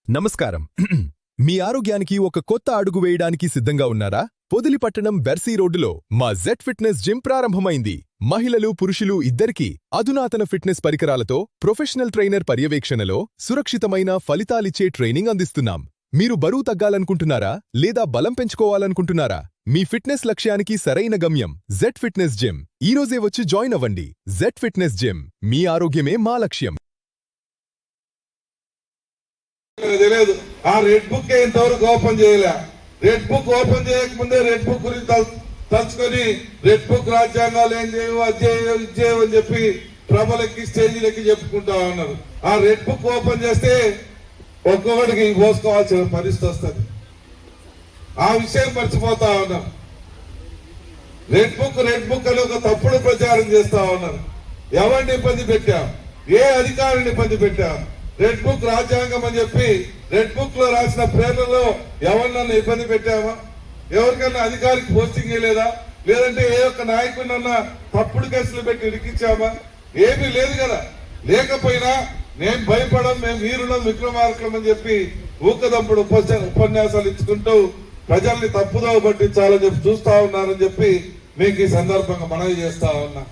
నమస్కారం. మీ ఆరోగ్యానికి ఒక కొత్త అడుగు వేయడానికి సిద్ధంగా ఉన్నారా? పొదిలిపట్టణం వెర్సీ రోడ్డులో మా జెడ్ ఫిట్నెస్ జిమ్ ప్రారంభమైంది. మహిళలు, పురుషులు ఇద్దరికీ అధునాతన ఫిట్నెస్ పరికరాలతో ప్రొఫెషనల్ ట్రైనర్ పర్యవేక్షణలో సురక్షితమైన ఫలితాలిచ్చే ట్రైనింగ్ అందిస్తున్నాం. మీరు బరువు తగ్గాలనుకుంటున్నారా లేదా బలం పెంచుకోవాలనుకుంటున్నారా? మీ ఫిట్నెస్ లక్ష్యానికి సరైన గమ్యం జెడ్ ఫిట్నెస్ జిమ్. ఈరోజే వచ్చి జాయిన్ అవ్వండి. జెడ్ ఫిట్నెస్ జిమ్, మీ ఆరోగ్యమే మా లక్ష్యం. తెలియదు. ఆ రెడ్ బుక్ ఇంతవరకు ఓపెన్ చేయలే. రెడ్ బుక్ ఓపెన్ చేయకముందే రెడ్ బుక్ గురించి తలుచుకొని రెడ్ బుక్ రాజ్యాంగాలు ఏం చేయవు, అది చేయవు, ఇది చేయవు అని చెప్పి ప్రభలకి స్టేజీలకి చెప్పుకుంటా ఉన్నారు. ఆ రెడ్ బుక్ ఓపెన్ చేస్తే ఒక్కొక్కడికి పోసుకోవాల్సిన పరిస్థితి వస్తుంది. ఆ విషయం మర్చిపోతా ఉన్నాం. రెడ్ బుక్ అని ఒక తప్పుడు ప్రచారం చేస్తా ఉన్నారు. ఎవరిని ఇబ్బంది పెట్టాం? ఏ అధికారిని ఇబ్బంది పెట్టాం? రెడ్ బుక్ రాజ్యాంగం అని చెప్పి రెడ్ బుక్ లో రాసిన పేర్లలో ఎవరినన్నా ఇబ్బంది పెట్టామా? ఎవరికన్నా అధికారికి పోస్టింగ్ లేదా? లేదంటే ఏ ఒక్క నాయకుడినన్నా తప్పుడు కేసులు పెట్టి ఇరికించామా? ఏమీ లేదు కదా. లేకపోయినా నేను భయపడం, మేము వీరులం, విక్రమార్కులం అని చెప్పి ఊకదంపుడు ఉపన్యాసాలు ఇచ్చుకుంటూ ప్రజల్ని తప్పుదోవ పట్టించాలని చెప్పి చూస్తా ఉన్నారని చెప్పి మీకు ఈ సందర్భంగా మనవి చేస్తా ఉన్నా.